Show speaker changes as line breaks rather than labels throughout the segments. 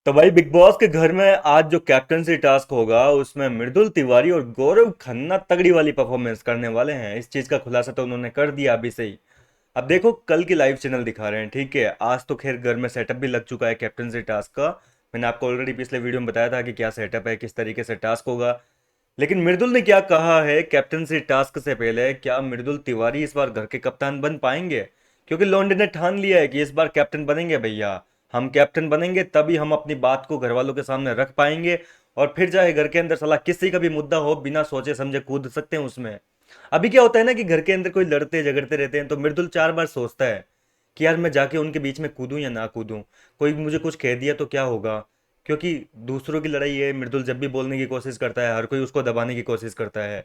तो भाई big boss के घर में आज जो कैप्टनसी टास्क होगा उसमें मृदुल तिवारी और गौरव खन्ना तगड़ी वाली परफॉर्मेंस करने वाले हैं। इस चीज का खुलासा तो उन्होंने कर दिया अभी से ही। अब देखो कल की लाइव चैनल दिखा रहे हैं, ठीक है। आज तो खैर घर में सेटअप भी लग चुका है कैप्टनसी टास्क का। मैंने आपको ऑलरेडी पिछले वीडियो में बताया था कि क्या सेटअप है, किस तरीके से टास्क होगा। लेकिन मृदुल ने क्या कहा है कैप्टनसी टास्क से पहले, क्या मृदुल तिवारी इस बार घर के कप्तान बन पाएंगे? क्योंकि लॉन्डे ने ठान लिया है कि इस बार कैप्टन बनेंगे भैया। हम कैप्टन बनेंगे तभी हम अपनी बात को घर वालों के सामने रख पाएंगे। और फिर चाहे घर के अंदर साला किसी का भी मुद्दा हो, बिना सोचे समझे कूद सकते हैं उसमें। अभी क्या होता है ना कि घर के अंदर कोई लड़ते झगड़ते रहते हैं तो मृदुल 4 बार सोचता है कि यार मैं जाके उनके बीच में कूदूं या ना कूदूं। कोई मुझे कुछ कह दिया तो क्या होगा। क्योंकि दूसरों की लड़ाई है, मृदुल जब भी बोलने की कोशिश करता है हर कोई उसको दबाने की कोशिश करता है।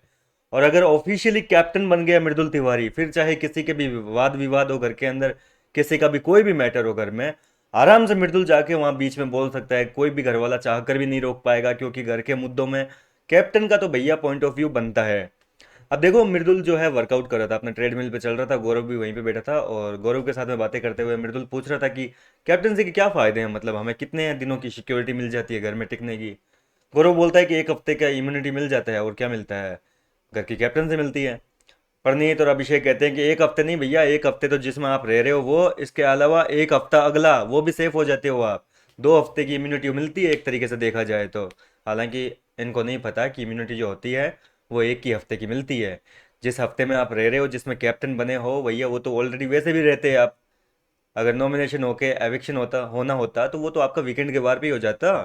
और अगर ऑफिशियली कैप्टन बन गया मृदुल तिवारी, फिर चाहे किसी के भी वाद विवाद हो घर के अंदर, किसी का भी कोई भी मैटर हो घर में, आराम से मृदुल जाके वहां बीच में बोल सकता है। कोई भी घर वाला चाह कर भी नहीं रोक पाएगा, क्योंकि घर के मुद्दों में कैप्टन का तो भैया पॉइंट ऑफ व्यू बनता है। अब देखो मृदुल जो है वर्कआउट कर रहा था, अपने ट्रेडमिल पे चल रहा था, गौरव भी वहीं पे बैठा था और गौरव के साथ में बातें करते हुए मृदुल पूछ रहा था कि कैप्टनसी के क्या फायदे हैं, मतलब हमें कितने दिनों की सिक्योरिटी मिल जाती है घर में टिकने की। गौरव बोलता है कि 1 हफ्ते का इम्यूनिटी मिल जाता है, और क्या मिलता है, घर की कैप्टन से मिलती है। परनीत और अभिषेक कहते हैं कि 1 हफ्ते नहीं भैया, 1 हफ्ते तो जिसमें आप रह रहे हो वो, इसके अलावा 1 हफ्ता अगला वो भी सेफ हो जाते हो आप। 2 हफ्ते की इम्यूनिटी मिलती है एक तरीके से देखा जाए तो। हालांकि इनको नहीं पता कि इम्यूनिटी जो होती है वो एक ही हफ्ते की मिलती है। जिस हफ्ते में आप रह रहे हो, जिसमें कैप्टन बने हो भैया, वो तो ऑलरेडी वैसे भी रहते हैं आप। अगर नॉमिनेशन होके एविक्शन होना होता तो वो तो आपका वीकेंड के बार भी हो जाता।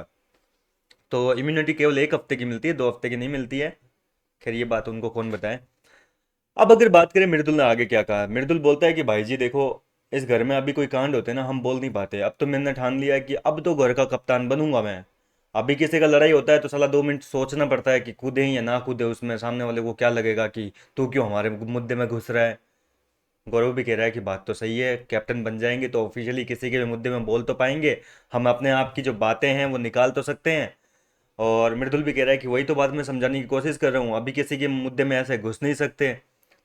तो इम्यूनिटी केवल 1 हफ्ते की मिलती है, 2 हफ्ते की नहीं मिलती है। खैर ये बात उनको कौन बताए। अब अगर बात करें मृदुल ने आगे क्या कहा, मृदुल बोलता है कि भाई जी देखो, इस घर में अभी कोई कांड होते हैं ना, हम बोल नहीं पाते। अब तो मैंने ठान लिया है कि अब तो घर का कप्तान बनूंगा मैं। अभी किसी का लड़ाई होता है तो साला 2 मिनट सोचना पड़ता है कि कूदे या ना कूदे उसमें, सामने वाले को क्या लगेगा कि तू क्यों हमारे मुद्दे में घुस रहा है। गौरव भी कह रहा है कि बात तो सही है, कैप्टन बन जाएंगे तो ऑफिशियली किसी के भी मुद्दे में बोल तो पाएंगे। हम अपने आप की जो बातें हैं वो निकाल तो सकते हैं। और मृदुल भी कह रहा है कि वही तो बात मैं समझाने की कोशिश कर रहा हूँ, अभी किसी के मुद्दे में ऐसे घुस नहीं सकते।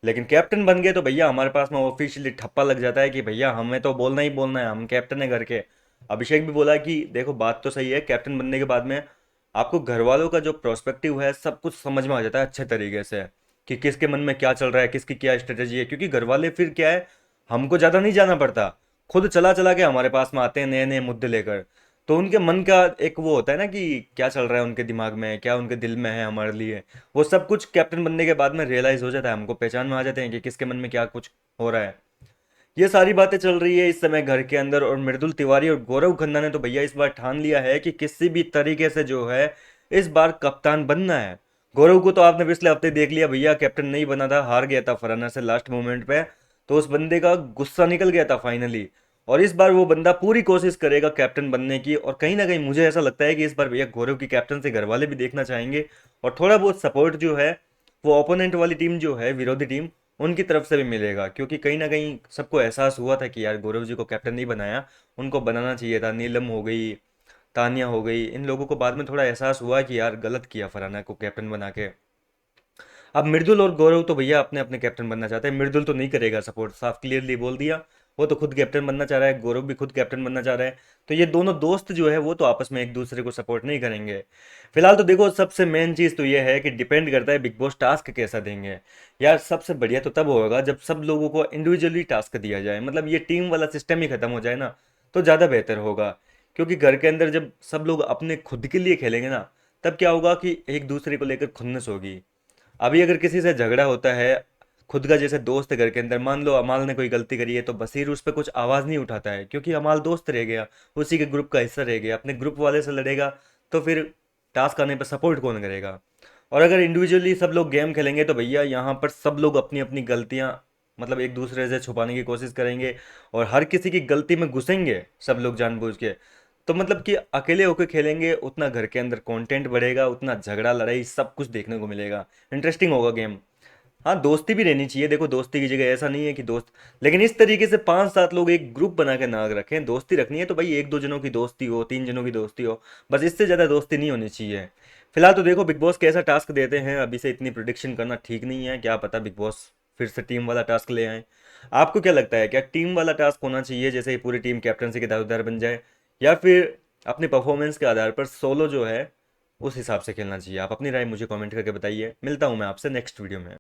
लेकिन कैप्टन बन गए तो भैया हमारे पास में ऑफिशियली ठप्पा लग जाता है कि भैया हमें तो बोलना ही बोलना है, हम कैप्टन है घर के। अभिषेक भी बोला कि देखो बात तो सही है, कैप्टन बनने के बाद में आपको घर वालों का जो प्रोस्पेक्टिव है सब कुछ समझ में आ जाता है अच्छे तरीके से, कि किसके मन में क्या चल रहा है, किसकी क्या स्ट्रेटेजी है। क्योंकि घर वाले फिर क्या है, हमको ज़्यादा नहीं जाना पड़ता, खुद चला चला के हमारे पास में आते हैं नए नए मुद्दे लेकर। तो उनके मन का एक वो होता है ना कि क्या चल रहा है उनके दिमाग में, क्या उनके दिल में है हमारे लिए। वो सब कुछ कैप्टन बनने के बाद में रियलाइज हो जाता है, हमको पहचान में आ जाते हैं कि किसके मन में क्या कुछ हो रहा है। ये सारी बातें चल रही है इस समय घर के अंदर, और मृदुल तिवारी और गौरव खन्ना ने तो भैया इस बार ठान लिया है कि किसी भी तरीके से जो है इस बार कप्तान बनना है। गौरव को तो आपने पिछले हफ्ते देख लिया भैया, कैप्टन नहीं बना था, हार गया था फराना से लास्ट मोमेंट पे। तो उस बंदे का गुस्सा निकल गया था फाइनली। और इस बार वो बंदा पूरी कोशिश करेगा कैप्टन बनने की, और कहीं ना कहीं मुझे ऐसा लगता है कि इस बार भैया गौरव की कैप्टन से घर वाले भी देखना चाहेंगे। और थोड़ा बहुत सपोर्ट जो है वो ओपोनेंट वाली टीम जो है, विरोधी टीम, उनकी तरफ से भी मिलेगा। क्योंकि कहीं ना कहीं सबको एहसास हुआ था कि यार गौरव जी को कैप्टन नहीं बनाया, उनको बनाना चाहिए था। नीलम हो गई, तानिया हो गई, इन लोगों को बाद में थोड़ा एहसास हुआ कि यार गलत किया फरहाना को कैप्टन बना के। अब मृदुल और गौरव तो भैया अपने अपने कैप्टन बनना चाहते हैं। मृदुल तो नहीं करेगा सपोर्ट, साफ क्लियरली बोल दिया। वो तो खुद कैप्टन बनना चाह रहा है, गौरव भी खुद कैप्टन बनना चाह रहा है। तो ये दोनों दोस्त जो है वो तो आपस में एक दूसरे को सपोर्ट नहीं करेंगे। फिलहाल तो देखो सबसे मेन चीज़ तो ये है कि डिपेंड करता है बिग बॉस टास्क कैसा देंगे। यार सबसे बढ़िया तो तब होगा जब सब लोगों को इंडिविजुअली टास्क दिया जाए, मतलब ये टीम वाला सिस्टम ही खत्म हो जाए ना, तो ज़्यादा बेहतर होगा। क्योंकि घर के अंदर जब सब लोग अपने खुद के लिए खेलेंगे ना, तब क्या होगा कि एक दूसरे को लेकर खुन्नस होगी। अभी अगर किसी से झगड़ा होता है, खुद का जैसे दोस्त है घर के अंदर, मान लो अमाल ने कोई गलती करी है तो बसीर उस पर कुछ आवाज़ नहीं उठाता है, क्योंकि अमाल दोस्त रह गया, उसी के ग्रुप का हिस्सा रह गया, अपने ग्रुप वाले से लड़ेगा। तो फिर टास्क आने पर सपोर्ट कौन करेगा। और अगर इंडिविजुअली सब लोग गेम खेलेंगे तो भैया यहाँ पर सब लोग अपनी अपनी गलतियाँ, मतलब एक दूसरे से छुपाने की कोशिश करेंगे, और हर किसी की गलती में घुसेंगे सब लोग जानबूझ के। तो मतलब कि अकेले होकर खेलेंगे उतना घर के अंदर कंटेंट बढ़ेगा, उतना झगड़ा लड़ाई सब कुछ देखने को मिलेगा। इंटरेस्टिंग होगा गेम। हाँ दोस्ती भी रहनी चाहिए, देखो दोस्ती की जगह ऐसा नहीं है कि दोस्त, लेकिन इस तरीके से 5-7 लोग एक ग्रुप बना के ना रखें। दोस्ती रखनी है तो भाई 1-2 जनों की दोस्ती हो, 3 जनों की दोस्ती हो, बस इससे ज़्यादा दोस्ती नहीं होनी चाहिए। फिलहाल तो देखो बिग बॉस कैसा टास्क देते हैं, अभी से इतनी प्रिडिक्शन करना ठीक नहीं है। क्या पता बिग बॉस फिर से टीम वाला टास्क ले आए। आपको क्या लगता है, क्या टीम वाला टास्क होना चाहिए, जैसे पूरी टीम कैप्टनसी के दावेदार बन जाए, या फिर अपनी परफॉर्मेंस के आधार पर सोलो जो है उस हिसाब से खेलना चाहिए। आप अपनी राय मुझे कमेंट करके बताइए। मिलता हूँ मैं आपसे नेक्स्ट वीडियो में।